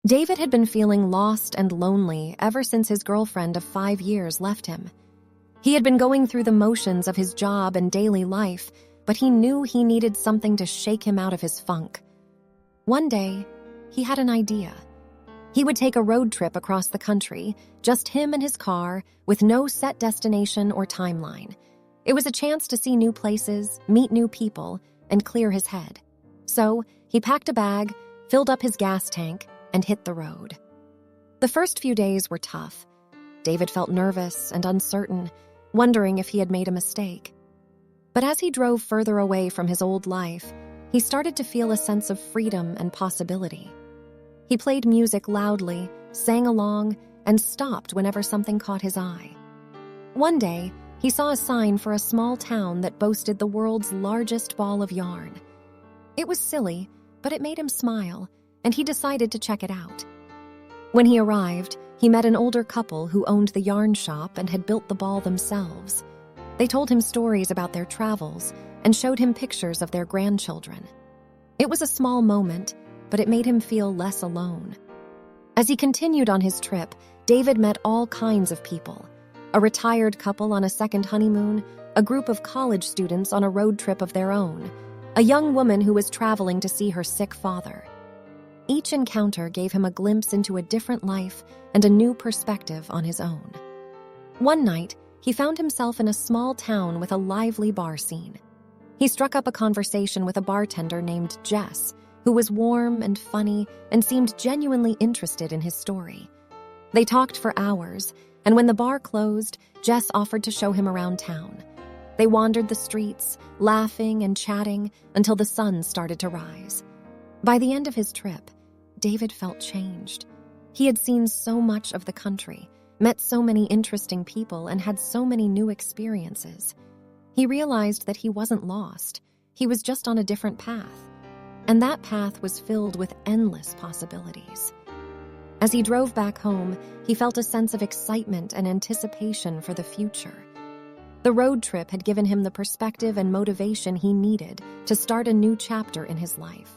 David had been feeling lost and lonely ever since his girlfriend of 5 years left him. He had been going through the motions of his job and daily life, but he knew he needed something to shake him out of his funk. One day, he had an idea. He would take a road trip across the country, just him and his car, with no set destination or timeline. It was a chance to see new places, meet new people, and clear his head. So, he packed a bag, filled up his gas tank, and hit the road. The first few days were tough. David felt nervous and uncertain, wondering if he had made a mistake. But as he drove further away from his old life, he started to feel a sense of freedom and possibility. He played music loudly, sang along, and stopped whenever something caught his eye. One day, he saw a sign for a small town that boasted the world's largest ball of yarn. It was silly, but it made him smile, and he decided to check it out. When he arrived, he met an older couple who owned the yarn shop and had built the ball themselves. They told him stories about their travels and showed him pictures of their grandchildren. It was a small moment, but it made him feel less alone. As he continued on his trip, David met all kinds of people. A retired couple on a second honeymoon, a group of college students on a road trip of their own, a young woman who was traveling to see her sick father. Each encounter gave him a glimpse into a different life and a new perspective on his own. One night, he found himself in a small town with a lively bar scene. He struck up a conversation with a bartender named Jess, who was warm and funny and seemed genuinely interested in his story. They talked for hours, and when the bar closed, Jess offered to show him around town. They wandered the streets, laughing and chatting until the sun started to rise. By the end of his trip, David felt changed. He had seen so much of the country, met so many interesting people, and had so many new experiences. He realized that he wasn't lost. He was just on a different path. And that path was filled with endless possibilities. As he drove back home, he felt a sense of excitement and anticipation for the future. The road trip had given him the perspective and motivation he needed to start a new chapter in his life.